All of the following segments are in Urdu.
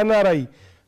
NRI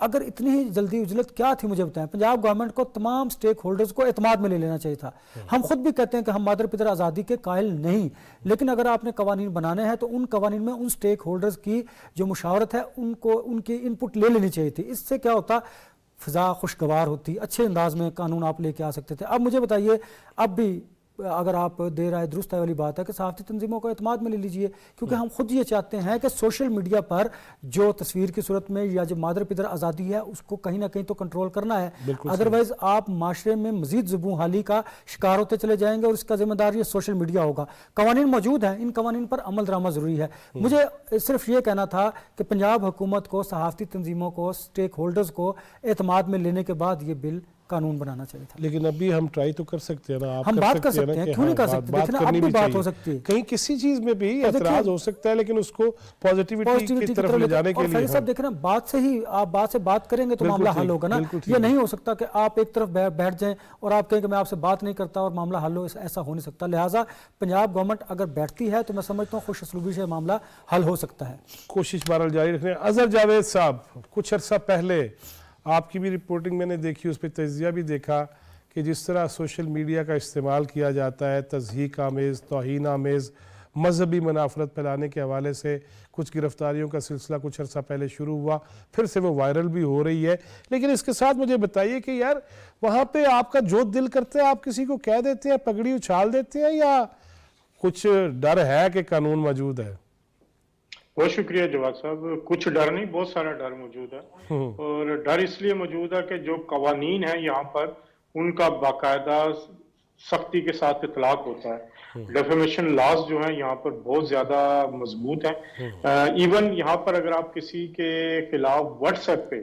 اگر اتنی ہی جلدی اجلت کیا تھی مجھے بتائیں. پنجاب گورنمنٹ کو تمام سٹیک ہولڈرز کو اعتماد میں لے لینا چاہیے تھا. ہم خود بھی کہتے ہیں کہ ہم مادر پدر آزادی کے قائل نہیں, لیکن اگر آپ نے قوانین بنانے ہیں تو ان قوانین میں ان سٹیک ہولڈرز کی جو مشاورت ہے ان کو ان کی ان پٹ لے لینی چاہیے تھی. اس سے کیا ہوتا, فضا خوشگوار ہوتی, اچھے انداز میں قانون آپ لے کے آ سکتے تھے. اب مجھے بتائیے, اب بھی اگر آپ دے رہا ہے درست ہے والی بات ہے کہ صحافتی تنظیموں کو اعتماد میں لے لیجئے, کیونکہ ہم خود یہ چاہتے ہیں کہ سوشل میڈیا پر جو تصویر کی صورت میں یا جو مادر پدر آزادی ہے اس کو کہیں نہ کہیں تو کنٹرول کرنا ہے. ادروائز آپ معاشرے میں مزید زبوں حالی کا شکار ہوتے چلے جائیں گے, اور اس کا ذمہ دار یہ سوشل میڈیا ہوگا. قوانین موجود ہیں, ان قوانین پر عمل درآمد ضروری ہے. مجھے صرف یہ کہنا تھا کہ پنجاب حکومت کو صحافتی تنظیموں کو سٹیک ہولڈرز کو اعتماد میں لینے کے بعد یہ بل قانون بنانا چاہیے تھا. لیکن ابھی ہم ٹرائی تو کر سکتے ہیں نا, آپ ہم بات کر سکتے ہیں, کیوں نہیں کر سکتے, بات کرنی بھی بات ہو چاہیے. سکتی ہے, کہیں کسی چیز میں بھی اعتراض ہو سکتا ہے, لیکن اس کو پازیٹیوٹی کی طرف لے جانے کے لیے. فیض صاحب دیکھیں نا, بات سے ہی آپ بات سے بات کریں گے تو معاملہ حل ہوگا نا. یہ نہیں ہو سکتا کہ آپ ایک طرف بیٹھ جائیں اور آپ کہیں کہ میں آپ سے بات نہیں کرتا اور معاملہ حل ہو, ایسا ہو نہیں سکتا. لہٰذا پنجاب گورنمنٹ اگر بیٹھتی ہے تو میں سمجھتا ہوں خوش اسلوبی سے معاملہ حل ہو سکتا ہے. کوشش بہرحال جاری رکھنے. اظہر جاوید صاحب, کچھ عرصہ پہلے آپ کی بھی رپورٹنگ میں نے دیکھی, اس پہ تجزیہ بھی دیکھا کہ جس طرح سوشل میڈیا کا استعمال کیا جاتا ہے تضحیک آمیز, توہین آمیز, مذہبی منافرت پھیلانے کے حوالے سے کچھ گرفتاریوں کا سلسلہ کچھ عرصہ پہلے شروع ہوا, پھر سے وہ وائرل بھی ہو رہی ہے. لیکن اس کے ساتھ مجھے بتائیے کہ یار وہاں پہ آپ کا جو دل کرتا ہے آپ کسی کو کہہ دیتے ہیں, پگڑی اچھال دیتے ہیں, یا کچھ ڈر ہے کہ قانون موجود ہے؟ بہت شکریہ جواد صاحب. کچھ ڈر نہیں, بہت سارا ڈر موجود ہے. اور ڈر اس لیے موجود ہے کہ جو قوانین ہیں یہاں پر ان کا باقاعدہ سختی کے ساتھ اطلاق ہوتا ہے. ڈیفیمیشن لاز جو ہیں یہاں پر بہت زیادہ مضبوط ہیں. ایون یہاں پر اگر آپ کسی کے خلاف واٹس ایپ پہ,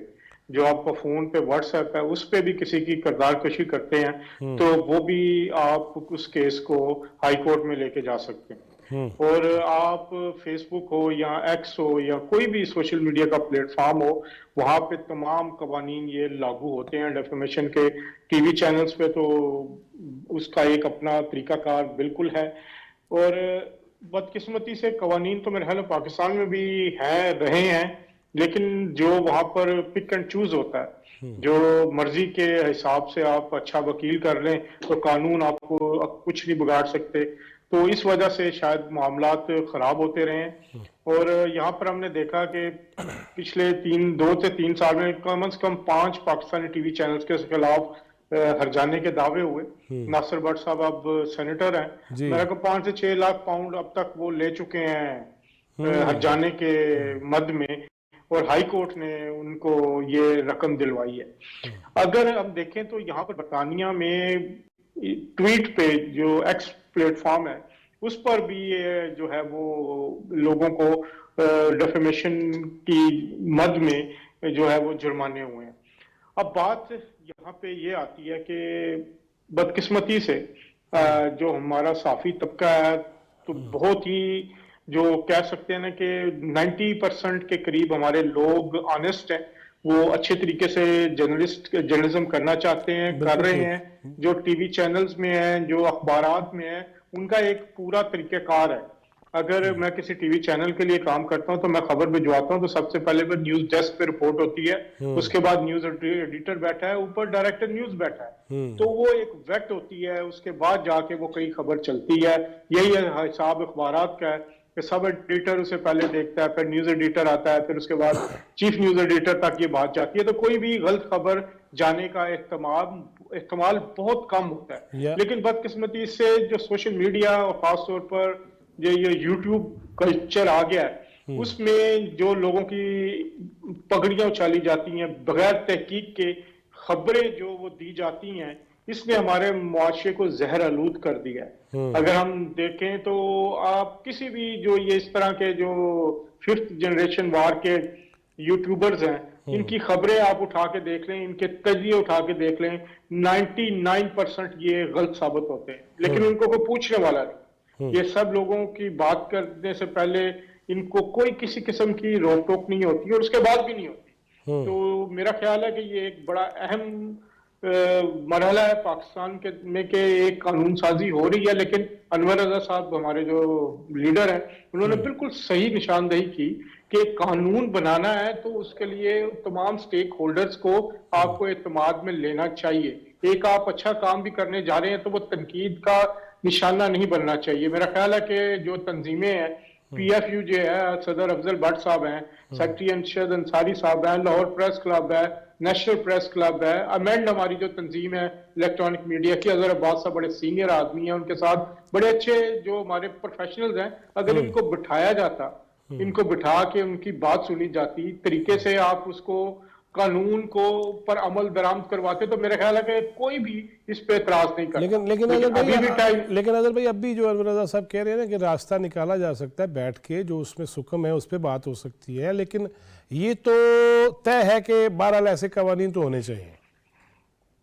جو آپ کا فون پہ واٹس ایپ ہے, اس پہ بھی کسی کی کردار کشی کرتے ہیں تو وہ بھی آپ اس کیس کو ہائی کورٹ میں لے کے جا سکتے ہیں. اور آپ فیس بک ہو یا ایکس ہو یا کوئی بھی سوشل میڈیا کا پلیٹ فارم ہو, وہاں پہ تمام قوانین یہ لاگو ہوتے ہیں. ڈیفیمیشن کے ٹی وی چینلز پہ تو اس کا ایک اپنا طریقہ کار بالکل ہے. اور بدقسمتی سے قوانین تو میرے خیال میں پاکستان میں بھی ہیں, رہے ہیں, لیکن جو وہاں پر پک اینڈ چوز ہوتا ہے, جو مرضی کے حساب سے آپ اچھا وکیل کر لیں تو قانون آپ کو کچھ نہیں بگاڑ سکتے. تو اس وجہ سے شاید معاملات خراب ہوتے رہے ہیں. اور یہاں پر ہم نے دیکھا کہ پچھلے 2 سے 3 سال میں کم از کم 5 پاکستانی ٹی وی چینلز کے خلاف ہرجانے کے دعوے ہوئے. ناصر بٹ صاحب اب سینیٹر ہیں, میرے کو 5 سے 6 لاکھ پاؤنڈ اب تک وہ لے چکے ہیں ہرجانے کے مد میں, اور ہائی کورٹ نے ان کو یہ رقم دلوائی ہے. اگر ہم دیکھیں تو یہاں پر برطانیہ میں ٹویٹ پہ جو ایکس پلیٹ فارم ہے اس پر بھی یہ جو ہے وہ لوگوں کو ڈیفیمیشن کی مد میں جو ہے وہ جرمانے ہوئے ہیں. اب بات یہاں پہ یہ آتی ہے کہ بدقسمتی سے جو ہمارا صحافی طبقہ ہے تو بہت ہی جو کہہ سکتے ہیں نا کہ 90% کے قریب ہمارے لوگ آنےسٹ ہیں, وہ اچھے طریقے سے جرنلزم کرنا چاہتے ہیں, کر رہے ہیں. جو ٹی وی چینلز میں ہیں, جو اخبارات میں ہیں, ان کا ایک پورا طریقہ کار ہے. اگر میں کسی ٹی وی چینل کے لیے کام کرتا ہوں تو میں خبر بھجواتا ہوں تو سب سے پہلے نیوز ڈیسک پہ رپورٹ ہوتی ہے, اس کے بعد نیوز ایڈیٹر بیٹھا ہے, اوپر ڈائریکٹر نیوز بیٹھا ہے, تو وہ ایک ویٹ ہوتی ہے. اس کے بعد جا کے وہ کئی خبر چلتی ہے. یہی حساب اخبارات کا ہے کہ سب ایڈیٹر اسے پہلے دیکھتا ہے, پھر نیوز ایڈیٹر آتا ہے, پھر اس کے بعد چیف نیوز ایڈیٹر تک یہ بات جاتی ہے. تو کوئی بھی غلط خبر جانے کا احتمال بہت کم ہوتا ہے. لیکن بدقسمتی سے جو سوشل میڈیا اور خاص طور پر یہ یوٹیوب کلچر آ گیا ہے, اس میں جو لوگوں کی پگڑیاں اچھالی جاتی ہیں بغیر تحقیق کے, خبریں جو وہ دی جاتی ہیں, اس نے ہمارے معاشرے کو زہر آلود کر دیا ہے. اگر ہم دیکھیں تو آپ کسی بھی جو یہ اس طرح کے جو 5th جنریشن وار کے یوٹیوبرز ہیں, ان کی خبریں آپ اٹھا کے دیکھ لیں, ان کے تجزیے اٹھا کے دیکھ لیں, 99% یہ غلط ثابت ہوتے ہیں, لیکن ان کو کوئی پوچھنے والا نہیں. یہ سب لوگوں کی بات کرنے سے پہلے ان کو کوئی کسی قسم کی روک ٹوک نہیں ہوتی, اور اس کے بعد بھی نہیں ہوتی. تو میرا خیال ہے کہ یہ ایک بڑا اہم مرحلہ ہے پاکستان کے میں کہ ایک قانون سازی ہو رہی ہے. لیکن انور رضا صاحب ہمارے جو لیڈر ہیں, انہوں نے بالکل صحیح نشاندہی کی کہ قانون بنانا ہے تو اس کے لیے تمام سٹیک ہولڈرز کو آپ کو اعتماد میں لینا چاہیے. ایک آپ اچھا کام بھی کرنے جا رہے ہیں تو وہ تنقید کا نشانہ نہیں بننا چاہیے. میرا خیال ہے کہ جو تنظیمیں ہیں, پی ایف یو جو ہے, صدر افضل بٹ صاحب ہیں, سیکرٹری انشد انصاری صاحب ہیں, لاہور پریس کلب ہے, نیشنل پریس کلب ہے, امینڈ ہماری جو تنظیم ہے الیکٹرانک میڈیا کی, اظہر عباس صاحب بڑے سینئر آدمی ہیں, ان کے ساتھ بڑے اچھے جو ہمارے پروفیشنلز ہیں, اگر ان کو بٹھایا جاتا, ان کو بٹھا کے ان کی بات سنی جاتی طریقے سے, آپ اس کو قانون کو پر عمل درآمد کرواتے, تو میرا خیال ہے کہ کوئی بھی اس پہ اعتراض نہیں کرتا. لیکن اظہر بھائی اب بھی جو انور رضا صاحب کہہ رہے ہیں نا کہ راستہ نکالا جا سکتا ہے بیٹھ کے, جو اس میں سکم ہے اس پہ بات ہو سکتی ہے, لیکن یہ تو طے ہے کہ بہرحال ایسے قوانین تو ہونے چاہیے.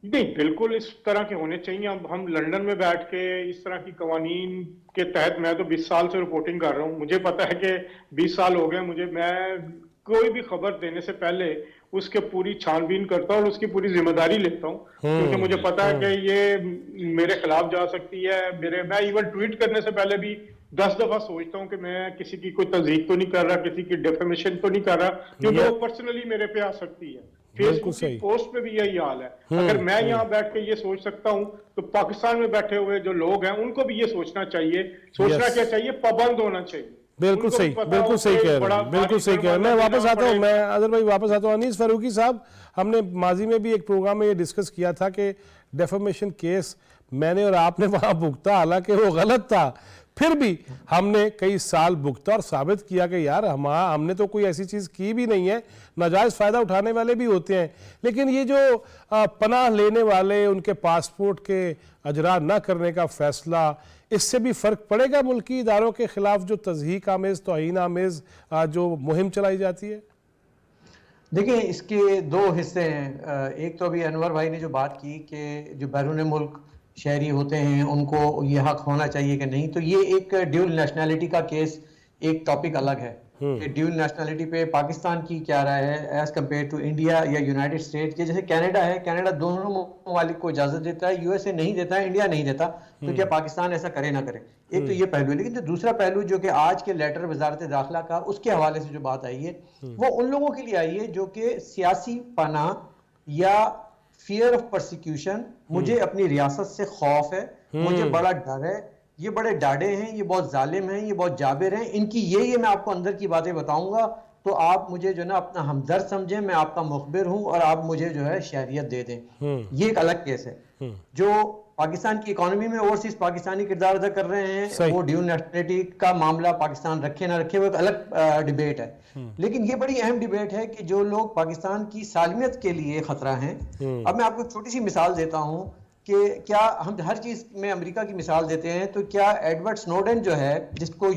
نہیں, بالکل اس طرح کے ہونے چاہیے. اب ہم لندن میں بیٹھ کے اس طرح کی قوانین کے تحت, میں تو 20 سال سے رپورٹنگ کر رہا ہوں, مجھے پتا ہے کہ 20 سال ہو گئے مجھے, میں کوئی بھی خبر دینے سے پہلے اس کے پوری چھان بین کرتا ہوں اور اس کی پوری ذمہ داری لیتا ہوں, کیونکہ مجھے پتا ہے کہ یہ میرے خلاف جا سکتی ہے. میں ایون ٹویٹ کرنے سے پہلے بھی 10 دفعہ سوچتا ہوں کہ میں کسی کی کوئی تصدیق تو نہیں کر رہا, کسی کی ڈیفیمیشن تو نہیں کر رہا, کیونکہ وہ پرسنلی میرے پہ آ سکتی ہے. فیس بک کی پوسٹ پہ بھی یہی حال ہے. اگر میں یہاں بیٹھ کے یہ سوچ سکتا ہوں تو پاکستان میں بیٹھے ہوئے جو لوگ ہیں ان کو بھی یہ سوچنا چاہیے. سوچنا کیا چاہیے؟ پابند ہونا چاہیے. بالکل صحیح, بالکل صحیح کہہ رہے ہیں, بالکل صحیح کہہ رہے ہیں. میں واپس آتا ہوں, میں اظہر بھائی واپس آتا ہوں. انیس فاروقی صاحب, ہم نے ماضی میں بھی ایک پروگرام میں یہ ڈسکس کیا تھا کہ ڈیفیمیشن کیس میں نے اور آپ نے وہاں بھگتا, حالانکہ وہ غلط تھا, پھر بھی ہم نے کئی سال بھگتا اور ثابت کیا کہ یار ہم نے تو کوئی ایسی چیز کی بھی نہیں ہے. ناجائز فائدہ اٹھانے والے بھی ہوتے ہیں, لیکن یہ جو پناہ لینے والے, ان کے پاسپورٹ کے اجرا نہ کرنے کا فیصلہ, اس سے بھی فرق پڑے گا ملکی اداروں کے خلاف جو تضحیک آمیز, توہین آمیز جو مہم چلائی جاتی ہے؟ دیکھیں, اس کے دو حصے ہیں. ایک تو ابھی انور بھائی نے جو بات کی کہ جو بیرون ملک شہری ہوتے ہیں ان کو یہ حق ہونا چاہیے کہ نہیں, تو یہ ایک ڈیول نیشنلٹی کا کیس, ایک ٹاپک الگ ہے کہ ڈیول نیشنلٹی پہ پاکستان کی کیا رائے ہے ایز کمپیئر ٹو انڈیا یا یونائٹڈ اسٹیٹ. جیسے کینیڈا ہے, کینیڈا دونوں ممالک کو اجازت دیتا ہے, یو ایس اے نہیں دیتا ہے, انڈیا نہیں دیتا, تو کیا پاکستان ایسا کرے نہ کرے؟ ایک تو یہ پہلو ہے. لیکن جو دوسرا پہلو جو کہ آج کے لیٹر وزارت داخلہ کا, اس کے حوالے سے جو بات آئی ہے وہ ان لوگوں کے لیے آئی ہے جو کہ سیاسی پناہ یا فیئر آف پرسیکیوشن, مجھے اپنی ریاست سے خوف ہے, مجھے بڑا ڈر ہے, یہ بڑے ڈاڑے ہیں, یہ بہت ظالم ہیں, یہ بہت جابر ہیں, ان کی یہ میں آپ کو اندر کی باتیں بتاؤں گا تو آپ مجھے جو ہے نا اپنا ہمدرد سمجھیں, میں آپ کا مخبر ہوں اور آپ مجھے جو ہے شہریت دے دیں. یہ ایک الگ کیس ہے. جو پاکستان کی اکانومی میں اوورسیز پاکستانی کردار ادا کر رہے ہیں, وہ ڈیول نیشنلٹی کا معاملہ پاکستان رکھے نہ رکھے وہ ایک الگ ڈیبیٹ ہے. لیکن یہ بڑی اہم ڈیبیٹ ہے کہ جو لوگ پاکستان کی سالمیت کے لیے خطرہ ہیں. اب میں آپ کو ایک چھوٹی سی مثال دیتا ہوں کہ کیا ہم ہر چیز میں امریکہ کی مثال دیتے ہیں, تو کیا ایڈورڈ سنوڈن جو ہے جس کو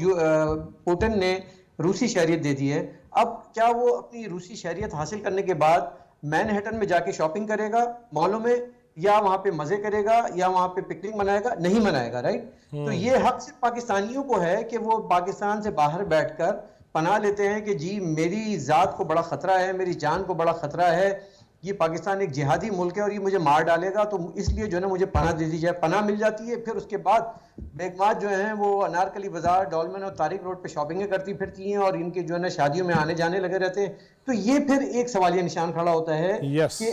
پوٹن نے روسی شہریت دے دی ہے, اب کیا وہ اپنی روسی شہریت حاصل کرنے کے بعد مین ہیٹن میں جا کے شاپنگ کرے گا مالوں میں, یا وہاں پہ مزے کرے گا, یا وہاں پہ پکنک منائے گا؟ نہیں منائے گا, رائٹ. تو یہ حق صرف پاکستانیوں کو ہے کہ وہ پاکستان سے باہر بیٹھ کر پناہ لیتے ہیں کہ جی میری ذات کو بڑا خطرہ ہے, میری جان کو بڑا خطرہ ہے, یہ پاکستان ایک جہادی ملک ہے اور یہ مجھے مار ڈالے گا, تو اس لیے جو ہے نا مجھے پناہ دے دی جائے. پناہ مل جاتی ہے, پھر اس کے بعد بیگمات جو ہیں وہ انارکلی بازار, ڈولمن اور طارق روڈ پہ شاپنگیں کرتی پھرتی ہیں اور ان کے جو ہے نا شادیوں میں آنے جانے لگے رہتے ہیں. تو یہ پھر ایک سوالیہ نشان کھڑا ہوتا ہے کہ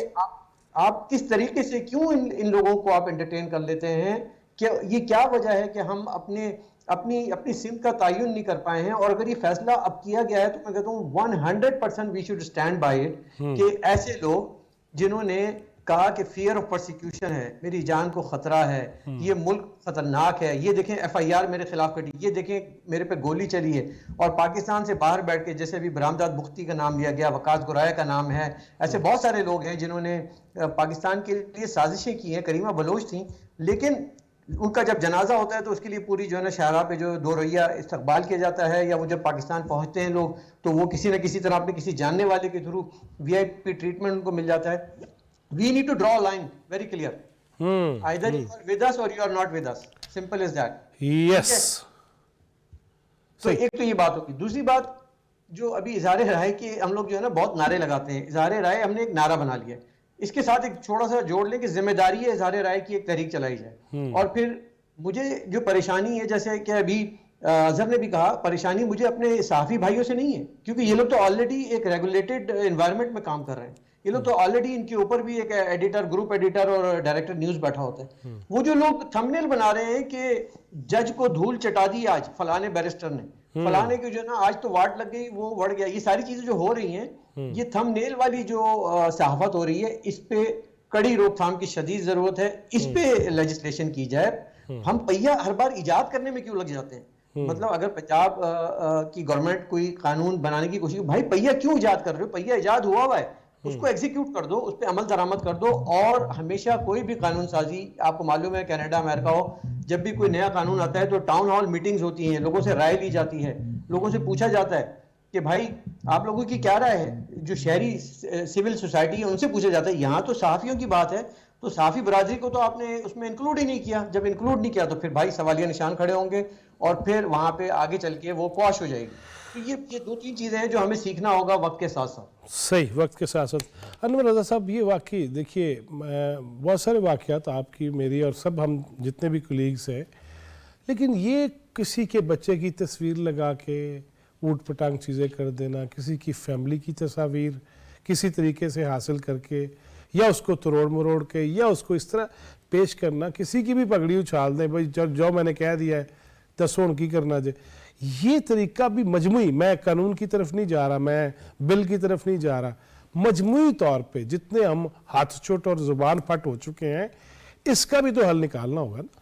آپ کس طریقے سے کیوں ان لوگوں کو آپ انٹرٹین کر لیتے ہیں, کہ یہ کیا وجہ ہے کہ ہم اپنی سمت کا تعین نہیں کر پائے ہیں. اور اگر یہ فیصلہ اب کیا گیا ہے تو میں کہتا ہوں 100% we should stand by it, کہ ایسے لوگ جنہوں نے کہا کہ فیئر آف پرسیکیوشن ہے, میری جان کو خطرہ ہے, یہ ملک خطرناک ہے, یہ دیکھیں FIR میرے خلاف کٹی, یہ دیکھیں میرے پہ گولی چلی ہے, اور پاکستان سے باہر بیٹھ کے, جیسے ابھی برامداد بختی کا نام لیا گیا, وقاص گرائے کا نام ہے, ایسے بہت سارے لوگ ہیں جنہوں نے پاکستان کے لیے سازشیں کی ہیں. کریمہ بلوچ تھیں, لیکن ان کا جب جنازہ ہوتا ہے تو اس کے لیے پوری جو ہے نا شاہراہ پہ جو دو رویہ استقبال کیا جاتا ہے, یا وہ جب پاکستان پہنچتے ہیں لوگ تو وہ کسی نہ کسی طرح اپنے کسی جاننے والے کے تھرو VIP ٹریٹمنٹ ان کو مل جاتا ہے. We need to draw a line very clear. Either you are with us or you are not with us. Simple as that. Yes. تو ایک تو یہ بات ہوگی. دوسری بات جو ابھی اظہار رائے کے ہم لوگ جو ہے نا بہت نعرے لگاتے ہیں, اظہار رائے ہم نے ایک نعرہ بنا لیا ہے, اس کے ساتھ ایک چھوڑا سا جوڑ لیں کہ ذمہ داری ہے اظہار رائے کی ایک تحریک چلائی جائے. اور پھر مجھے جو پریشانی ہے, جیسے کہ ابھی اظہر نے بھی کہا پریشانی مجھے اپنے صحافی بھائیوں سے نہیں ہے، کیونکہ یہ لوگ تو آلریڈی ایک ریگولیٹڈ انوائرمنٹ میں کام کر رہے ہیں. یہ لوگ تو آلریڈی ان کے اوپر بھی ایک ایڈیٹر، گروپ ایڈیٹر اور ڈائریکٹر نیوز بیٹھا ہوتا ہے. وہ جو لوگ تھمبنیل بنا رہے ہیں کہ جج کو دھول چٹا دی آج فلانے بیرسٹر نے، فلانے کی جو ہے نا آج تو واٹ لگ گئی وہ بڑھ گیا، یہ ساری چیزیں جو ہو رہی ہیں، یہ تھمبنیل والی جو صحافت ہو رہی ہے، اس پہ کڑی روک تھام کی شدید ضرورت ہے. اس پہ لیجسلیشن کی جائے. ہم پہیہ ہر بار ایجاد کرنے میں کیوں لگ جاتے ہیں؟ مطلب اگر پنجاب کی گورنمنٹ کوئی قانون بنانے کی کوشش، بھائی پہیہ کیوں ایجاد کر رہے ہو؟ پہیہ ایجاد ہوا ہے، اس کو ایگزیکیوٹ کر دو، اس پہ عمل درآمد کر دو. اور ہمیشہ کوئی بھی قانون سازی، آپ کو معلوم ہے کینیڈا امریکہ ہو، جب بھی کوئی نیا قانون آتا ہے تو ٹاؤن ہال میٹنگز ہوتی ہیں، لوگوں سے رائے لی جاتی ہے، لوگوں سے پوچھا جاتا ہے کہ بھائی آپ لوگوں کی کیا رائے ہے. جو شہری سول سوسائٹی ہے ان سے پوچھا جاتا ہے. یہاں تو صحافیوں کی بات ہے، تو صحافی برادری کو تو آپ نے اس میں انکلوڈ ہی نہیں کیا. جب انکلوڈ نہیں کیا تو پھر بھائی سوالیہ نشان کھڑے ہوں گے اور پھر وہاں پہ آگے چل کے وہ قواش ہو جائے گی. تو یہ دو تین چیزیں ہیں جو ہمیں سیکھنا ہوگا وقت کے ساتھ ساتھ. صحیح، وقت کے ساتھ ساتھ. انور رضا صاحب، یہ واقعی دیکھیے بہت سارے واقعات آپ کی، میری اور سب ہم جتنے بھی کولیگز ہیں، لیکن یہ کسی کے بچے کی تصویر لگا کے اوٹ پٹانگ چیزیں کر دینا، کسی کی فیملی کی تصاویر کسی طریقے سے حاصل کر کے، یا اس کو تروڑ مروڑ کے، یا اس کو اس طرح پیش کرنا، کسی کی بھی پگڑی اچھال دیں، بھائی جو میں نے کہہ دیا ہے دسوں کی کرنا جائے. یہ طریقہ بھی مجموعی، میں قانون کی طرف نہیں جا رہا، میں بل کی طرف نہیں جا رہا، مجموعی طور پہ جتنے ہم ہاتھ چوٹ اور زبان پھٹ ہو چکے ہیں، اس کا بھی تو حل نکالنا ہوگا نا.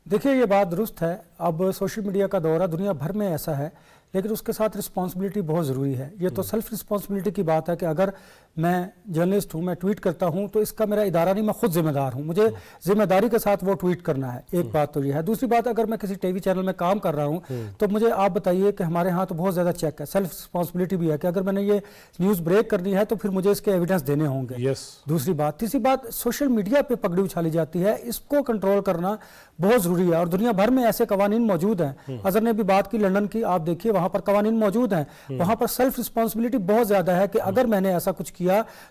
دیکھیے یہ بات درست ہے. اب سوشل میڈیا کا دور ہے، دنیا بھر میں ایسا ہے، لیکن اس کے ساتھ رسپانسبلٹی بہت ضروری ہے. یہ تو سیلف رسپانسبلٹی کی بات ہے کہ اگر میں جرنلسٹ ہوں، میں ٹویٹ کرتا ہوں تو اس کا میرا ادارہ نہیں، میں خود ذمہ دار ہوں، مجھے ذمہ داری کے ساتھ وہ ٹویٹ کرنا ہے. ایک بات تو یہ ہے. دوسری بات، اگر میں کسی ٹی وی چینل میں کام کر رہا ہوں تو مجھے آپ بتائیے کہ ہمارے ہاں تو بہت زیادہ چیک ہے، سیلف رسپانسبلٹی بھی ہے کہ اگر میں نے یہ نیوز بریک کرنی ہے تو پھر مجھے اس کے ایویڈنس دینے ہوں گے. دوسری بات. تیسری بات، سوشل میڈیا پہ پگڑی اچھالی جاتی ہے، اس کو کنٹرول کرنا بہت ضروری ہے، اور دنیا بھر میں ایسے قوانین موجود ہیں. اظہر نے بھی بات کی لنڈن کی، آپ دیکھیے وہاں پر قوانین موجود ہیں. وہاں پر سیلف رسپانسبلٹی بہت زیادہ ہے کہ اگر میں نے ایسا کچھ کیا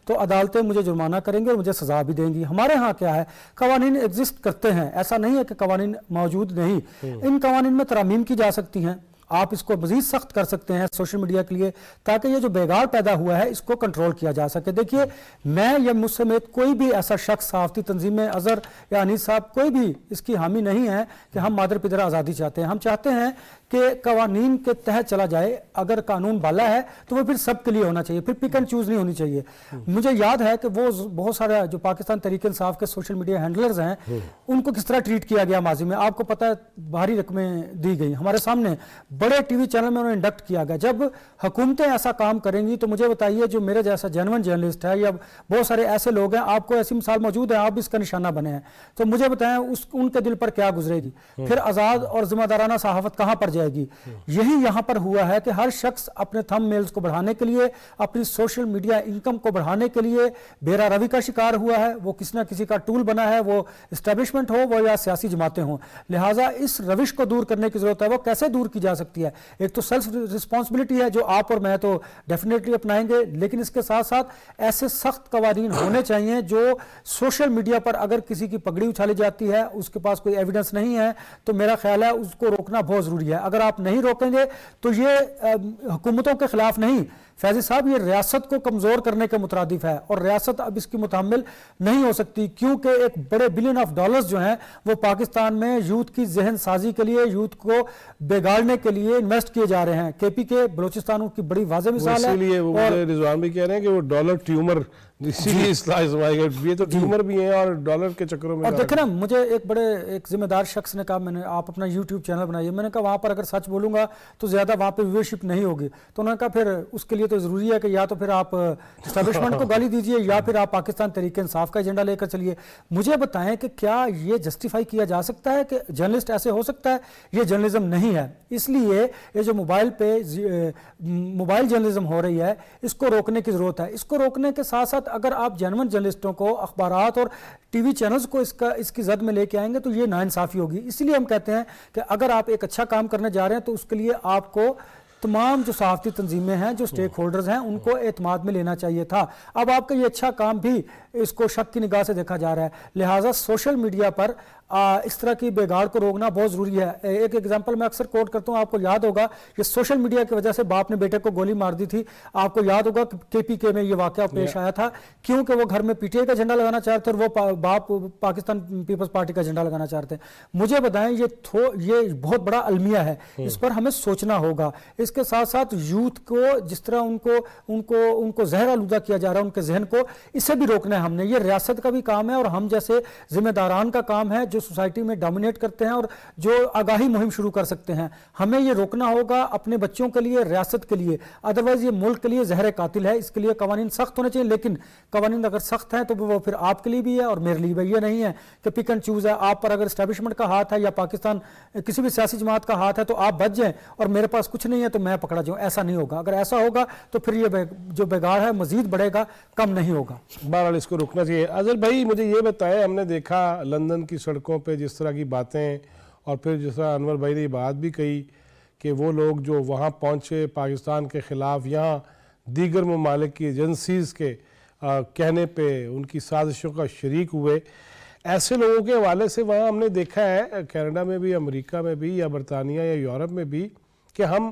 تو عدالتیں مجھے جرمانہ کریں گے اور مجھے سزا بھی دیں گی. ہمارے ہاں کیا ہے، قوانین ایگزسٹ کرتے ہیں، ایسا نہیں ہے کہ قوانین موجود نہیں. ان قوانین میں ترامیم کی جا سکتی ہیں، آپ اس کو مزید سخت کر سکتے ہیں سوشل میڈیا کے لیے، تاکہ یہ جو بگاڑ پیدا ہوا ہے اس کو کنٹرول کیا جا سکے. دیکھیے میں یا مجھ سمیت کوئی بھی ایسا شخص، صحافتی تنظیمیں، اظہر یا انیس صاحب، کوئی بھی اس کی حامی نہیں ہے کہ ہم مادر پدر آزادی چاہتے ہیں. ہم چاہتے ہیں کہ قوانین کے تحت چلا جائے. اگر قانون بالا ہے تو وہ پھر سب کے لیے ہونا چاہیے، پھر پک اینڈ چوز نہیں ہونی چاہیے. مجھے یاد ہے کہ وہ بہت سارا جو پاکستان تحریک انصاف کے سوشل میڈیا ہینڈلرز ہیں، ان کو کس طرح ٹریٹ کیا گیا ماضی میں. آپ کو پتہ ہے بھاری رقمیں دی گئی ہمارے سامنے، بڑے ٹی وی چینل میں انہیں انڈکٹ کیا گیا. جب حکومتیں ایسا کام کریں گی تو مجھے بتائیے جو میرے جیسا جینون جرنلسٹ ہے، یا بہت سارے ایسے لوگ ہیں، آپ کو ایسی مثال موجود ہے، آپ بھی اس کا نشانہ بنے ہیں، تو مجھے بتائیں ان کے دل پر کیا گزرے گی. پھر آزاد اور ذمہ دارانہ صحافت کہاں پر جائے گی. یہی یہاں پر ہوا ہے کہ ہر شخص اپنے تھم میلز کو بڑھانے کے لیے، اپنی سوشل میڈیا انکم کو بڑھانے کے لیے بیرا روی کا شکار ہوا ہے. وہ کسی نہ کسی کا ٹول بنا ہے، وہ اسٹیبلشمنٹ ہو، وہ یا سیاسی جماعتیں ہوں. لہٰذا اس روش کو دور کرنے کی ضرورت ہے. وہ کیسے دور کی جا سکتی ہے؟ ایک تو سیلف رسپانسبلٹی ہے جو آپ اور میں تو ڈیفینیٹلی اپنائیں گے، لیکن اس کے ساتھ ساتھ ایسے سخت قوانین ہونے چاہیے جو سوشل میڈیا پر اگر کسی کی پگڑی اچھالی جاتی ہے، اس کے پاس کوئی ایویڈنس نہیں ہے، تو میرا خیال ہے اس کو روکنا بہت ضروری ہے. اگر آپ نہیں روکیں گے تو یہ حکومتوں کے خلاف نہیں، فیضی صاحب، یہ ریاست کو کمزور کرنے کے مترادف ہے، اور ریاست اب اس کی متحمل نہیں ہو سکتی، کیونکہ ایک بڑے بلین آف ڈالرز جو ہیں وہ پاکستان میں یوتھ کی ذہن سازی کے لیے، یوتھ کو بگاڑنے کے لیے انویسٹ کیے جا رہے ہیں. کے پی کے بلوچستان کی بڑی واضح مثال ہے. اسی لیے رضوان بھی کہہ رہے ہیں کہ وہ ڈالر ٹیومر، اسی لیے اصلاح اسماعیل یہ تو ٹیومر بھی ہیں اور ڈالر کے چکروں میں. اور دیکھیں نا، مجھے ایک ذمہ دار شخص نے کہا، میں نے آپ اپنا یوٹیوب چینل بنائیے. میں نے کہا وہاں پر اگر سچ بولوں گا تو زیادہ وہاں پہ ویورشپ نہیں ہوگی. تو انہوں نے کہا پھر اس کے لیے تو ضروری ہے کہ یا تو پھر آپ اسٹیبلشمنٹ کو گالی دیجئے یا پھر آپ پاکستان تحریک انصاف کا ایجنڈا لے کر چلیے. مجھے بتائیں کہ کیا یہ جسٹیفائی کیا جا سکتا ہے کہ جرنلسٹ ایسے ہو سکتا ہے؟ یہ جرنلزم نہیں ہے. اس لیے یہ جو موبائل جرنلزم ہو رہی ہے، اس کو روکنے کی ضرورت ہے. اس کو روکنے کے ساتھ ساتھ اگر آپ جینون جرنلسٹوں کو، اخبارات اور ٹی وی چینلز کو اس کی زد میں لے کے آئیں گے تو یہ ناانصافی ہوگی. اس لیے ہم کہتے ہیں کہ اگر آپ ایک اچھا کام کرنے جا رہے ہیں تو اس کے لیے آپ کو تمام جو صحافتی تنظیمیں ہیں، جو سٹیک ہولڈرز ہیں، ان کو اعتماد میں لینا چاہیے تھا. اب آپ کا یہ اچھا کام بھی اس کو شک کی نگاہ سے دیکھا جا رہا ہے. لہٰذا سوشل میڈیا پر اس طرح کی بگاڑ کو روکنا بہت ضروری ہے. ایک ایگزامپل میں اکثر کوٹ کرتا ہوں, آپ کو یاد ہوگا کہ سوشل میڈیا کی وجہ سے باپ نے بیٹے کو گولی مار دی تھی. آپ کو یاد ہوگا کہ KPK میں یہ واقعہ پیش آیا تھا, کیونکہ وہ گھر میں PTI کا جھنڈا لگانا چاہتے تھے اور وہ باپ پاکستان پیپلز پارٹی کا جھنڈا لگانا چاہتے ہیں. مجھے بتائیں, یہ بہت بڑا المیہ ہے, اس پر ہمیں سوچنا ہوگا. اس کے ساتھ ساتھ یوتھ کو جس طرح ان کو زہر آلودہ کیا جا رہا ہے, ان کے ذہن کو, اسے بھی روکنا ہے ہم نے. یہ ریاست کا بھی کام ہے اور ہم جیسے ذمہ داران کا کام ہے جو سوسائٹی میں ڈومینیٹ کرتے ہیں اور جو آگاہی مہم شروع کر سکتے ہیں. ہمیں یہ روکنا ہوگا اپنے بچوں کے لیے, ریاست کے لیے, ادروائز یہ ملک کے لیے زہر قاتل ہے. اس کے لیے قوانین سخت ہونے چاہیے, لیکن قوانین اگر سخت ہیں تو وہ پھر آپ کے لیے بھی ہے اور میرے لیے بھی. یہ نہیں ہے کہ پک اینڈ چوز ہے, آپ پر اگر اسٹیبلشمنٹ کا ہاتھ ہے یا پاکستان کسی بھی سیاسی جماعت کا ہاتھ ہے تو آپ بچ جائیں اور میرے پاس کچھ نہیں ہے تو میں پکڑا جاؤں. ایسا نہیں ہوگا. اگر ایسا ہوگا تو پھر یہ جو بگاڑ ہے مزید بڑھے گا, کم نہیں ہوگا. بہرحال اس کو رکنا چاہیے. اظہر بھائی مجھے یہ بتائیں, ہم نے دیکھا لندن کی سڑکوں پہ جس طرح کی باتیں, اور پھر جس طرح انور بھائی نے یہ بات بھی کہی کہ وہ لوگ جو وہاں پہنچے پاکستان کے خلاف, یہاں دیگر ممالک کی ایجنسیز کے کہنے پہ ان کی سازشوں کا شریک ہوئے, ایسے لوگوں کے حوالے سے وہاں ہم نے دیکھا ہے کینیڈا میں بھی, امریکہ میں بھی, یا برطانیہ یا یورپ میں بھی, کہ ہم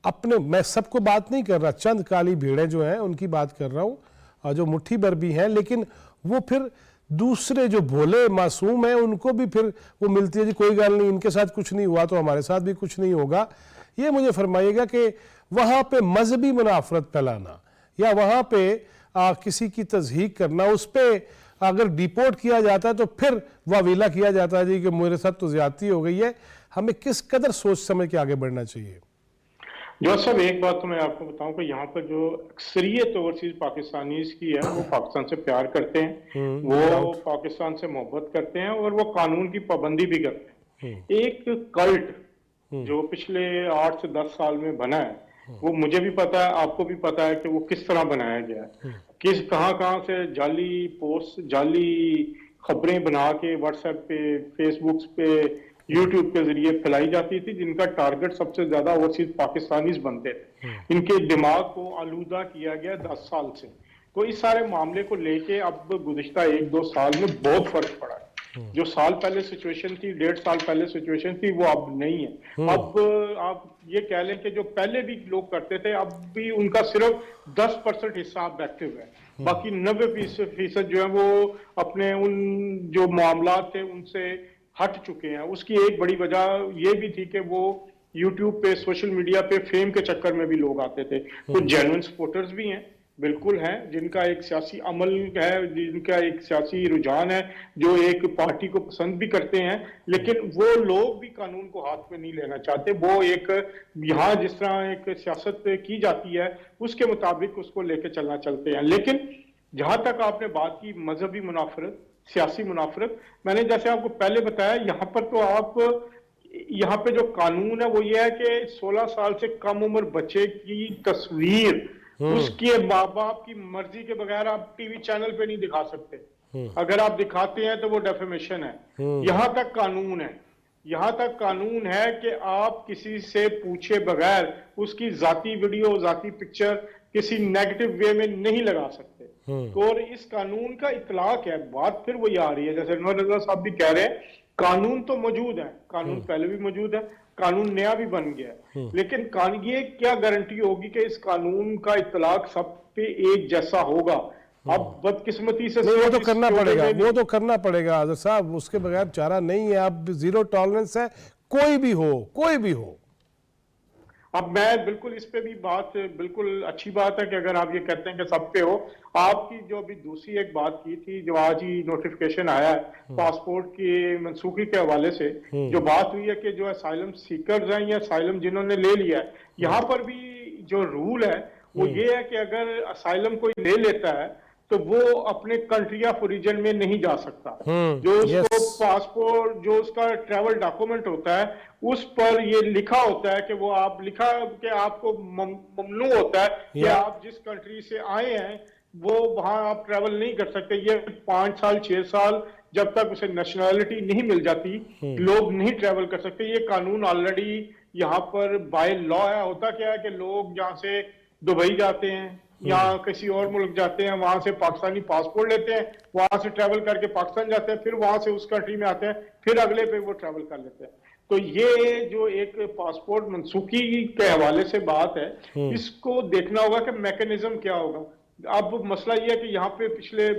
اپنے, میں سب کو بات نہیں کر رہا, چند کالی بھیڑیں جو ہیں ان کی بات کر رہا ہوں, جو مٹھی بھر بھی ہیں, لیکن وہ پھر دوسرے جو بھولے معصوم ہیں ان کو بھی پھر وہ ملتی ہے, جی کوئی گل نہیں, ان کے ساتھ کچھ نہیں ہوا تو ہمارے ساتھ بھی کچھ نہیں ہوگا. یہ مجھے فرمائیے گا کہ وہاں پہ مذہبی منافرت پھیلانا یا وہاں پہ کسی کی تضحیق کرنا, اس پہ اگر ڈیپورٹ کیا جاتا ہے تو پھر واویلا کیا جاتا ہے جی کہ میرے ساتھ تو زیادتی ہو گئی ہے. ہمیں کس قدر سوچ سمجھ کے آگے بڑھنا چاہیے؟ جو صاحب ایک بات تو میں آپ کو بتاؤں کہ یہاں پر جو اکثریت اوورسیز پاکستانیز کی ہے وہ پاکستان سے پیار کرتے ہیں, وہ پاکستان سے محبت کرتے ہیں اور وہ قانون کی پابندی بھی کرتے ہیں. ایک کلٹ جو پچھلے 8 سے 10 سال میں بنا ہے, وہ مجھے بھی پتا ہے, آپ کو بھی پتا ہے کہ وہ کس طرح بنایا گیا ہے. کہاں سے جعلی پوسٹ, جعلی خبریں بنا کے واٹس ایپ پہ, فیس بکس پہ, یوٹیوب کے ذریعے پھیلائی جاتی تھی, جن کا ٹارگٹ سب سے زیادہ اوورسیز پاکستانیز بنتے تھے. ان کے دماغ کو آلودہ کیا گیا 10 سال سے. تو اس سارے معاملے کو لے کے اب گزشتہ 1-2 سال میں بہت فرق پڑا ہے. جو سال پہلے سچویشن تھی, 1.5 سال پہلے سچویشن تھی, وہ اب نہیں ہے. اب آپ یہ کہہ لیں کہ جو پہلے بھی لوگ کرتے تھے اب بھی ان کا صرف 10% حصہ اب ایکٹیو ہے, باقی 90% جو ہے وہ اپنے ان جو معاملات تھے ان سے ہٹ چکے ہیں. اس کی ایک بڑی وجہ یہ بھی تھی کہ وہ یوٹیوب پہ, سوشل میڈیا پہ فیم کے چکر میں بھی لوگ آتے تھے. کچھ جینوئن سپورٹرز بھی ہیں, بالکل ہیں, جن کا ایک سیاسی عمل ہے, جن کا ایک سیاسی رجحان ہے, جو ایک پارٹی کو پسند بھی کرتے ہیں, لیکن وہ لوگ بھی قانون کو ہاتھ میں نہیں لینا چاہتے. وہ ایک یہاں جس طرح ایک سیاست کی جاتی ہے اس کے مطابق اس کو لے کے چلتے ہیں. لیکن جہاں تک آپ نے بات کی مذہبی منافرت, سیاسی منافرت, میں نے جیسے آپ کو پہلے بتایا, یہاں پر تو آپ یہاں پہ جو قانون ہے وہ یہ ہے کہ 16 سال سے کم عمر بچے کی تصویر اس کے ماں باپ کی مرضی کے بغیر آپ ٹی وی چینل پہ نہیں دکھا سکتے. اگر آپ دکھاتے ہیں تو وہ ڈیفیمیشن ہے. یہاں تک قانون ہے, یہاں تک قانون ہے کہ آپ کسی سے پوچھے بغیر اس کی ذاتی ویڈیو, ذاتی پکچر کسی نیگیٹو وے میں نہیں لگا سکتے. اور اس قانون کا اطلاق ہے. بات پھر وہی آ رہی ہے, جیسے انور رضا صاحب بھی کہہ رہے ہیں, قانون تو موجود ہے, قانون پہلے بھی موجود ہے, قانون نیا بھی بن گیا ہے, لیکن یہ کیا گارنٹی ہوگی کہ اس قانون کا اطلاق سب پہ ایک جیسا ہوگا؟ اب بدقسمتی سے وہ تو کرنا پڑے گا, وہ تو کرنا پڑے گا حضرت صاحب, اس کے بغیر چارہ نہیں ہے. اب زیرو ٹالرنس ہے, کوئی بھی ہو, کوئی بھی ہو. اب میں بالکل اس پہ بھی بات, بالکل اچھی بات ہے کہ اگر آپ یہ کہتے ہیں کہ سب پہ ہو. آپ کی جو ابھی دوسری ایک بات کی تھی, جو آج ہی نوٹیفیکیشن آیا ہے پاسپورٹ کی منسوخی کے حوالے سے, جو بات ہوئی ہے کہ جو اسائلم سیکرز ہیں یا اسائلم جنہوں نے لے لیا ہے, یہاں پر بھی جو رول ہے وہ یہ ہے کہ اگر اسائلم کوئی لے لیتا ہے تو وہ اپنے کنٹری آف اوریجن میں نہیں جا سکتا. جو اس کو پاسپورٹ, جو اس کا ٹریول ڈاکومنٹ ہوتا ہے, اس پر یہ لکھا ہوتا ہے کہ وہ آپ لکھا کہ آپ کو ممنوع ہوتا ہے کہ آپ جس کنٹری سے آئے ہیں وہ وہاں آپ ٹریول نہیں کر سکتے. یہ 5 سال 6 سال جب تک اسے نیشنلٹی نہیں مل جاتی لوگ نہیں ٹریول کر سکتے. یہ قانون آلریڈی یہاں پر بائی لا ہے. ہوتا کیا ہے کہ لوگ یہاں سے دبئی جاتے ہیں, یا کسی اور ملک جاتے ہیں, وہاں سے پاکستانی پاسپورٹ لیتے ہیں, وہاں سے ٹریول کر کے پاکستان جاتے ہیں, پھر وہاں سے اس کنٹری میں آتے ہیں, پھر اگلے پہ وہ ٹریول کر لیتے ہیں. تو یہ جو ایک پاسپورٹ منسوخی کے حوالے سے بات ہے, اس کو دیکھنا ہوگا کہ میکینزم کیا ہوگا. اب مسئلہ یہ ہے کہ یہاں پہ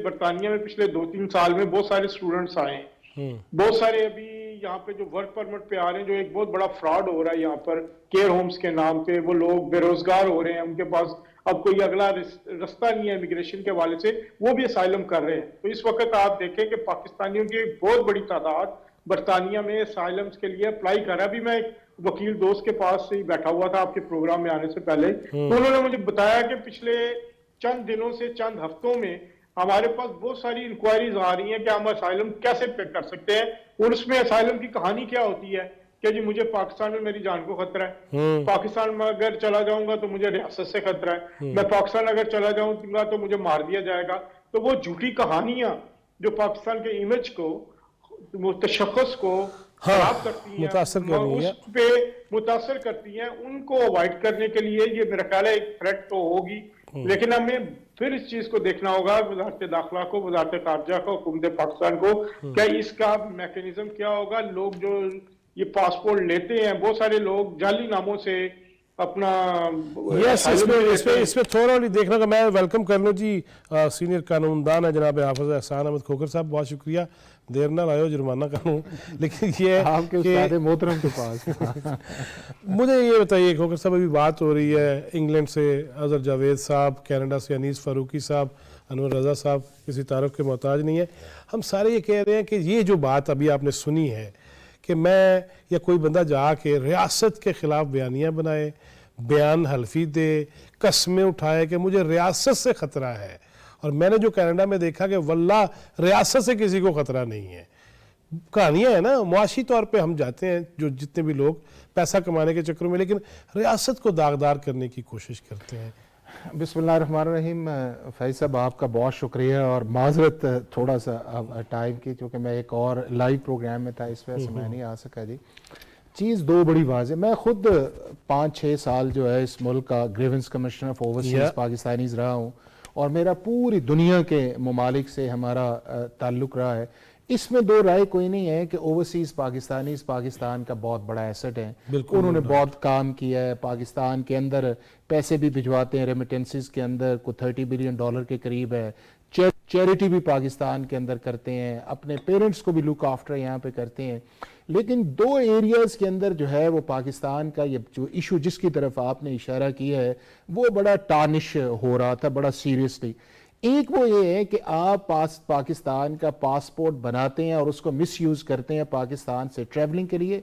برطانیہ میں پچھلے 2-3 سال میں بہت سارے اسٹوڈنٹس آئے ہیں, بہت سارے ابھی یہاں پہ جو ورک پرمٹ پہ آ رہے ہیں, جو ایک بہت بڑا فراڈ ہو رہا ہے یہاں پر کیئر ہومز کے نام پہ, وہ لوگ بے روزگار ہو رہے ہیں, ان کے پاس اب کوئی اگلا رستہ نہیں ہے امیگریشن کے حوالے سے, وہ بھی اسائلم کر رہے ہیں. تو اس وقت آپ دیکھیں کہ پاکستانیوں کی بہت بڑی تعداد برطانیہ میں اسائلمز کے لیے اپلائی کر رہا ہے. ابھی میں ایک وکیل دوست کے پاس سے بیٹھا ہوا تھا آپ کے پروگرام میں آنے سے پہلے, تو انہوں نے مجھے بتایا کہ پچھلے چند دنوں سے, چند ہفتوں میں ہمارے پاس بہت ساری انکوائریز آ رہی ہیں کہ ہم اسائلم کیسے پے کر سکتے ہیں, اور اس میں اسائلم کی کہانی کیا ہوتی ہے کہ جی مجھے پاکستان میں میری جان کو خطرہ ہے, پاکستان میں اگر چلا جاؤں گا تو مجھے ریاست سے خطرہ ہے, میں پاکستان اگر چلا جاؤں گا تو مجھے مار دیا جائے گا. تو وہ جھوٹی کہانیاں جو پاکستان کے امیج کو, وہ تشخص کو خراب کرتی ہیں, اس پہ متاثر کرتی ہیں, ان کو اوائڈ کرنے کے لیے یہ میرا خیال ہے ایک تھریٹ تو ہوگی, لیکن ہمیں پھر اس چیز کو دیکھنا ہوگا, وزارت داخلہ کو, وزارت خارجہ کو, حکومت پاکستان کو, کہ اس کا میکینزم کیا ہوگا. لوگ جو یہ پاسپورٹ لیتے ہیں, بہت سارے لوگ جعلی ناموں سے اپنا اس میں تھوڑا دیکھنا کہ میں ویلکم کر لوں جی سینئر قانوندان ہے جناب حافظ احسان احمد کھوکھر صاحب, بہت شکریہ, دیر نہ لائے ہو جرمانہ کروں. لیکن یہ آپ کے استاد محترم کے پاس مجھے یہ بتائیے کھوکھر صاحب, ابھی بات ہو رہی ہے انگلینڈ سے اظہر جاوید صاحب, کینیڈا سے انیس فاروقی صاحب, انور رضا صاحب کسی تعارف کے محتاج نہیں ہے. ہم سارے یہ کہہ رہے ہیں کہ یہ جو بات ابھی آپ نے سنی ہے کہ میں یا کوئی بندہ جا کے ریاست کے خلاف بیانیاں بنائے, بیان حلفی دے, قسمیں اٹھائے کہ مجھے ریاست سے خطرہ ہے, اور میں نے جو کینیڈا میں دیکھا کہ واللہ ریاست سے کسی کو خطرہ نہیں ہے. کہانیاں ہیں نا, معاشی طور پہ ہم جاتے ہیں جو جتنے بھی لوگ پیسہ کمانے کے چکروں میں, لیکن ریاست کو داغدار کرنے کی کوشش کرتے ہیں. بسم اللہ الرحمن الرحیم. فیض صاحب آپ کا بہت شکریہ, اور معذرت تھوڑا سا ٹائم کی, چونکہ میں ایک اور لائیو پروگرام میں تھا, اس وجہ سے میں نہیں آ سکا. جی چیز دو بڑی واضح, میں خود 5-6 سال جو ہے اس ملک کا grievance commissioner of overseas Pakistanis رہا ہوں, اور میرا پوری دنیا کے ممالک سے ہمارا تعلق رہا ہے. اس میں دو رائے کوئی نہیں ہے کہ اوورسیز پاکستانیز پاکستان کا بہت بڑا ایسٹ ہے. انہوں نے بہت کام کیا ہے, پاکستان کے اندر پیسے بھی بھجواتے ہیں, ریمیٹنسز کے اندر کوئی $30 بلین کے قریب ہے, چیریٹی بھی پاکستان کے اندر کرتے ہیں, اپنے پیرنٹس کو بھی لک آفٹر یہاں پہ کرتے ہیں. لیکن دو ایریاز کے اندر جو ہے وہ پاکستان کا یہ جو ایشو جس کی طرف آپ نے اشارہ کیا ہے وہ بڑا ٹارنش ہو رہا تھا, بڑا سیریسلی. ایک وہ یہ ہے کہ آپ پاکستان کا پاسپورٹ بناتے ہیں اور اس کو مس یوز کرتے ہیں پاکستان سے ٹریولنگ کے لیے,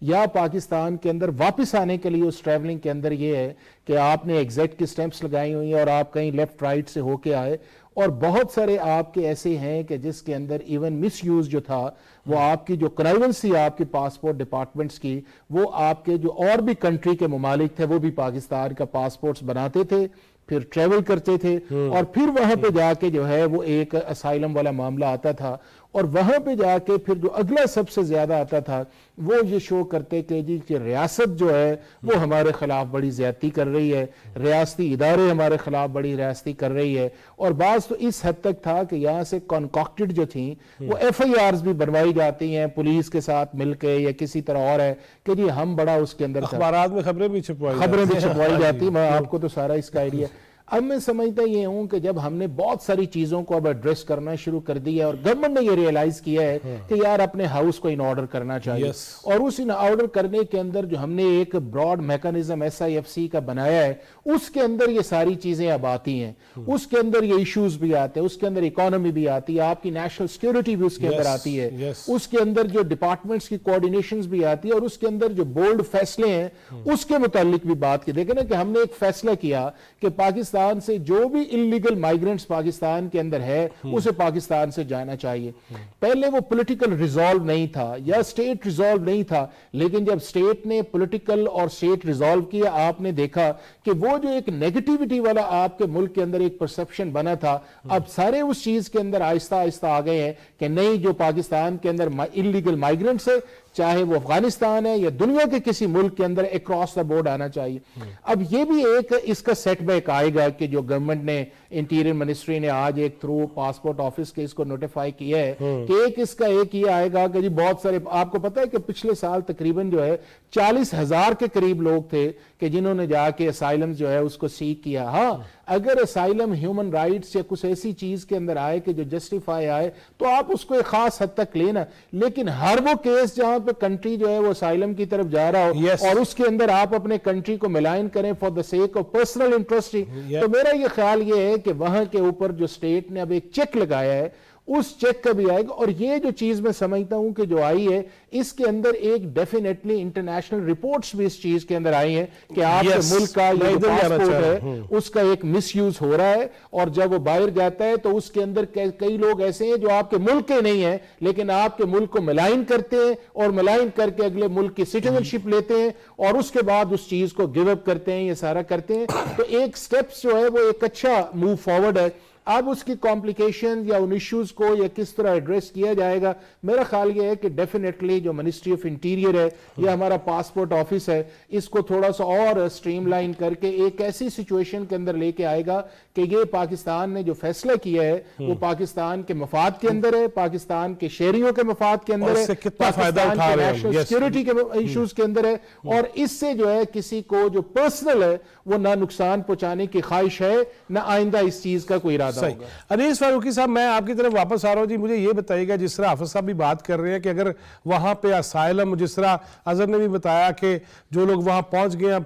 یا پاکستان کے اندر واپس آنے کے لیے اس ٹریولنگ کے اندر یہ ہے کہ آپ نے ایگزیکٹ کی سٹیمپس لگائی ہوئی ہیں اور آپ کہیں لیفٹ رائٹ سے ہو کے آئے, اور بہت سارے آپ کے ایسے ہیں کہ جس کے اندر ایون مس یوز جو تھا وہ آپ کی جو کنائونس تھی آپ کی پاسپورٹ ڈپارٹمنٹس کی, وہ آپ کے جو اور بھی کنٹری کے ممالک تھے وہ بھی پاکستان کا پاسپورٹس بناتے تھے, پھر ٹریول کرتے تھے, اور پھر وہاں پہ جا کے جو ہے وہ ایک اسائلم والا معاملہ آتا تھا, اور وہاں پہ جا کے پھر جو اگلا سب سے زیادہ آتا تھا وہ یہ شو کرتے کہ جی کہ ریاست جو ہے وہ ہمارے خلاف بڑی زیادتی کر رہی ہے, ریاستی ادارے ہمارے خلاف بڑی ریاستی کر رہی ہے. اور بعض تو اس حد تک تھا کہ یہاں سے کنکاکٹڈ جو تھیں وہ FIRs بھی بنوائی جاتی ہیں پولیس کے ساتھ مل کے یا کسی طرح اور ہے کہ جی ہم بڑا اس کے اندر اخبارات میں خبریں بھی چھپوائی جاتی. میں آپ کو تو سارا اس کا آئیڈیا. اب میں سمجھتا یہ ہوں کہ جب ہم نے بہت ساری چیزوں کو اب ایڈریس کرنا شروع کر دیا ہے اور گورنمنٹ نے یہ ریئلائز کیا ہے کہ یار اپنے ہاؤس کو ان آرڈر کرنا چاہیے, اور اس ان آرڈر کرنے کے اندر جو ہم نے ایک براڈ میکانزم SIFC کا بنایا ہے اس کے اندر یہ ساری چیزیں اب آتی ہیں, اس کے اندر یہ ایشوز بھی آتے ہیں, اس کے اندر اکانومی بھی آتی ہے, آپ کی نیشنل سیکیورٹی بھی اس کے اندر آتی ہے, اس کے اندر جو ڈپارٹمنٹس کی کوآرڈینیشنز بھی آتی ہے, اور اس کے اندر جو بولڈ فیصلے ہیں اس کے متعلق بھی بات کی. دیکھیں نا کہ ہم نے ایک فیصلہ کیا کہ پاکستان سے جو بھی انلیگل مائیگرنٹس پاکستان کے اندر ہے اسے پاکستان سے جانا چاہیے. پہلے وہ پولیٹیکل ریزالو نہیں تھا یا اسٹیٹ ریزالو نہیں تھا, لیکن جب اسٹیٹ نے پولیٹیکل اور اسٹیٹ ریزالو کیا آپ نے دیکھا کہ وہ جو ایک نیگیٹیوٹی والا آپ کے ملک کے اندر ایک پرسپشن بنا تھا اب سارے اس چیز کے اندر آہستہ آہستہ آ گئے ہیں کہ نہیں, جو پاکستان کے اندر انلیگل مائیگرنٹس ہے چاہے وہ افغانستان ہے یا دنیا کے کسی ملک کے اندر اکراس دا بورڈ آنا چاہیے. اب یہ بھی ایک اس کا سیٹ بیک آئے گا گیا کہ جو گورنمنٹ نے انٹیریئر منسٹری نے آج ایک تھرو پاسپورٹ آفس کے اس کو نوٹیفائی کیا ہے کہ ایک اس کا ایک یہ آئے گا کہ جی بہت سارے آپ کو پتہ ہے کہ پچھلے سال تقریباً جو ہے 40,000 کے قریب لوگ تھے کہ جنہوں نے جا کے اسائلم جو ہے اس کو سیک کیا. ہاں اگر اسائلم ہیومن رائٹس یا کچھ ایسی چیز کے اندر آئے کہ جو جسٹیفائی آئے تو آپ اس کو ایک خاص حد تک لینا, لیکن ہر وہ کیس جہاں پہ کنٹری جو ہے وہ اسائلم کی طرف جا رہا ہو اور اس کے اندر آپ اپنے کنٹری کو ملائن کریں for the sake of personal interest, تو میرا یہ خیال یہ ہے کہ وہاں کے اوپر جو اسٹیٹ نے اب ایک چیک لگایا ہے اس چیک کا بھی آئے گا. اور یہ جو چیز میں سمجھتا ہوں کہ جو آئی ہے اس کے اندر ایک ڈیفینیٹلی انٹرنیشنل رپورٹس بھی اس چیز کے اندر آئی ہیں کہ آپ کے ملک کا یہ جو پاسپورٹ ہے اس کا ایک مس یوز ہو رہا ہے, اور جب وہ باہر جاتا ہے تو اس کے اندر کئی لوگ ایسے ہیں جو آپ کے ملک کے نہیں ہیں لیکن آپ کے ملک کو ملائن کرتے ہیں اور ملائن کر کے اگلے ملک کی سٹیزن شپ لیتے ہیں اور اس کے بعد اس چیز کو گیو اپ کرتے ہیں, یہ سارا کرتے ہیں. تو ایک سٹیپس جو ہے وہ ایک اچھا موو فارورڈ ہے. اب اس کی کمپلیکیشن یا ان ایشوز کو یا کس طرح ایڈریس کیا جائے گا, میرا خیال یہ ہے کہ ڈیفینیٹلی جو منسٹری آف انٹیریئر ہے یا ہمارا پاسپورٹ آفس ہے اس کو تھوڑا سا اور اسٹریم لائن کر کے ایک ایسی سچویشن کے اندر لے کے آئے گا کہ یہ پاکستان نے جو فیصلہ کیا ہے وہ پاکستان کے مفاد کے اندر ہے, پاکستان کے شہریوں کے مفاد کے اندر ہے, پاکستان کے نیشنل سیکیورٹی کے ایشوز کے اندر ہے, اور اس سے جو ہے کسی کو جو پرسنل ہے وہ نہ نقصان پہنچانے کی خواہش ہے نہ آئندہ اس چیز کا کوئی ارادہ. انیس فاروقی صاحب میں آپ کی طرف واپس آ رہا ہوں جی, مجھے یہ بتائیے گا جس طرح حافظ صاحب بھی بات کر رہے ہیں کہ اگر وہاں پہ اسائلم, جس طرح اظہر نے بھی بتایا کہ جو لوگ وہاں پہنچ گئے, اب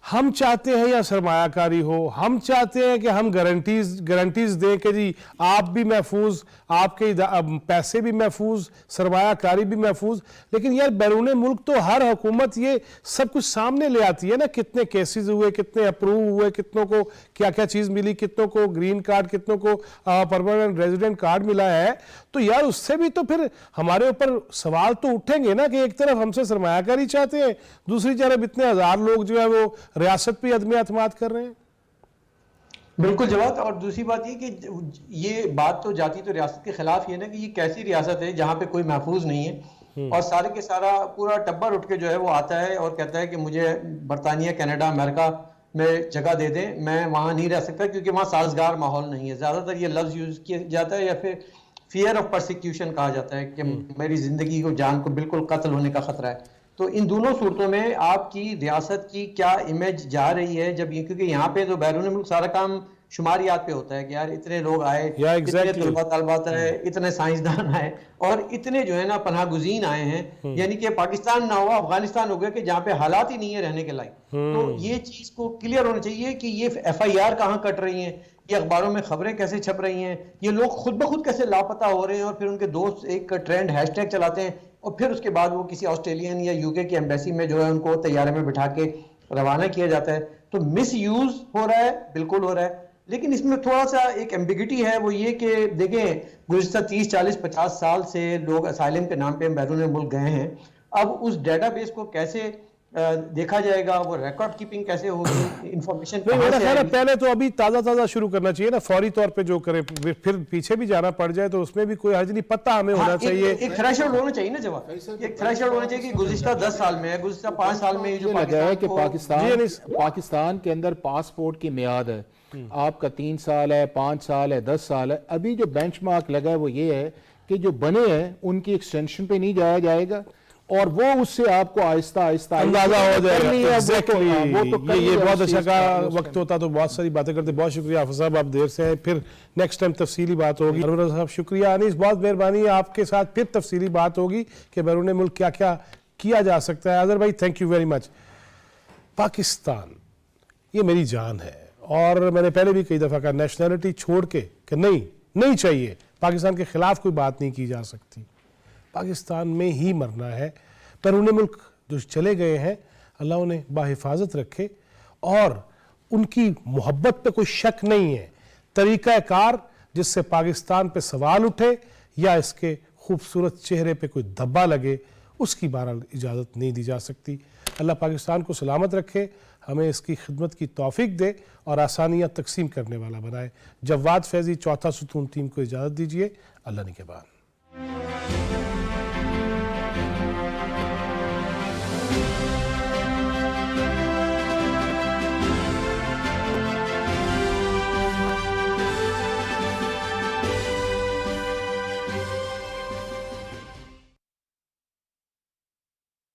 ہم چاہتے ہیں یا سرمایہ کاری ہو, ہم چاہتے ہیں کہ ہم گارنٹیز دیں کہ جی آپ بھی محفوظ, آپ کے پیسے بھی محفوظ, سرمایہ کاری بھی محفوظ, لیکن یار بیرون ملک تو ہر حکومت یہ سب کچھ سامنے لے آتی ہے نا, کتنے کیسز ہوئے, کتنے اپروو ہوئے, کتنوں کو کیا کیا چیز ملی, کتنوں کو گرین کارڈ, کتنوں کو پرماننٹ ریزیڈنٹ کارڈ ملا ہے. تو یار اس سے بھی تو پھر ہمارے اوپر سوال تو اٹھیں گے نا کہ ایک طرف ہم سے سرمایہ کاری چاہتے ہیں, دوسری طرف اتنے ہزار لوگ جو ہے وہ ریاست پہ عدم اعتماد کر رہے ہیں. بالکل جواد, اور دوسری بات یہ کہ یہ بات تو جاتی تو ریاست کے خلاف یہ نا کہ یہ کیسی ریاست ہے جہاں پہ کوئی محفوظ نہیں ہے اور سارے کے سارا پورا ٹبر اٹھ کے جو ہے وہ آتا ہے اور کہتا ہے کہ مجھے برطانیہ, کینیڈا, امریکہ میں جگہ دے دیں, میں وہاں نہیں رہ سکتا کیونکہ وہاں سازگار ماحول نہیں ہے. زیادہ تر یہ لفظ یوز کیا جاتا ہے یا پھر فیئر آف پرسیکیوشن کہا جاتا ہے کہ میری زندگی کو, جان کو بالکل قتل ہونے کا خطرہ ہے. تو ان دونوں صورتوں میں آپ کی ریاست کی کیا امیج جا رہی ہے, جب یہ کیونکہ یہاں پہ تو بیرون ملک سارا کام شماریات پہ ہوتا ہے کہ یار اتنے لوگ آئے, اتنے طلباء طالبات آئے, اتنے سائنسدان آئے اور اتنے جو ہے نا پناہ گزین آئے ہیں, یعنی کہ پاکستان نہ ہوا افغانستان ہو گیا کہ جہاں پہ حالات ہی نہیں ہے رہنے کے لائق. تو یہ چیز کو کلیئر ہونا چاہیے کہ یہ FIR کہاں کٹ رہی ہیں, یہ اخباروں میں خبریں کیسے چھپ رہی ہیں, یہ لوگ خود بخود کیسے لاپتہ ہو رہے ہیں اور پھر ان کے دوست ایک ٹرینڈ ہیش ٹیگ چلاتے ہیں اور پھر اس کے بعد وہ کسی آسٹریلین یا UK کی ایمبیسی میں جو ہے ان کو طیارے میں بٹھا کے روانہ کیا جاتا ہے. تو مس یوز ہو رہا ہے, بالکل ہو رہا ہے, لیکن اس میں تھوڑا سا ایک ایمبیگیٹی ہے, وہ یہ کہ دیکھیں گزشتہ 30, 40, 50 سال سے لوگ اسائلم کے نام پہ بیرون ملک گئے ہیں. اب اس ڈیٹا بیس کو کیسے دیکھا جائے گا, وہ ریکارڈ کیپنگ کیسے ہوگی, انفارمیشن میرا خیال ہے پہلے تو ابھی تازہ شروع کرنا چاہیے نا, فوری طور پہ جو کرے, پھر پیچھے بھی جانا پڑ جائے تو اس میں بھی کوئی حرج نہیں, پتہ ہمیں ہونا چاہیے. ایک تھریشولڈ ہونا چاہیے نا جواب, ایک تھریشولڈ ہونا چاہیے کہ گزشتہ 10 سال میں, گزشتہ 5 سال میں جو پاکستان کے اندر پاسپورٹ کی میعاد ہے, آپ کا 3 سال ہے, 5 سال ہے, 10 سال ہے. ابھی جو بینچ مارک لگا ہے وہ یہ ہے کہ جو بنے ہیں ان کی ایکسٹینشن پہ نہیں جایا جائے گا اور وہ اس سے آپ کو آہستہ اندازہ ہو جائے گا. یہ بہت اچھا کا وقت ہوتا تو بہت ساری باتیں کرتے. بہت شکریہ حافظ صاحب, آپ دیر سے ہیں, پھر نیکسٹ ٹائم تفصیلی بات ہوگی. ارور صاحب شکریہ. انیس بہت مہربانی, آپ کے ساتھ پھر تفصیلی بات ہوگی کہ بیرون ملک کیا کیا کیا جا سکتا ہے. اظہر بھائی thank you very much. Pakistan یہ میری جان ہے اور میں نے پہلے بھی کئی دفعہ کہا نیشنلٹی چھوڑ کے کہ نہیں چاہیے, پاکستان کے خلاف کوئی بات نہیں کی جا سکتی, پاکستان میں ہی مرنا ہے. بیرون ملک جو چلے گئے ہیں اللہ انہیں باحفاظت رکھے اور ان کی محبت پہ کوئی شک نہیں ہے. طریقہ کار جس سے پاکستان پہ سوال اٹھے یا اس کے خوبصورت چہرے پہ کوئی دھبا لگے, اس کی بہرحال اجازت نہیں دی جا سکتی. اللہ پاکستان کو سلامت رکھے, ہمیں اس کی خدمت کی توفیق دے اور آسانیاں تقسیم کرنے والا بنائے. جواد فیضی, چوتھا ستون ٹیم کو اجازت دیجیے. اللہ نگہبان.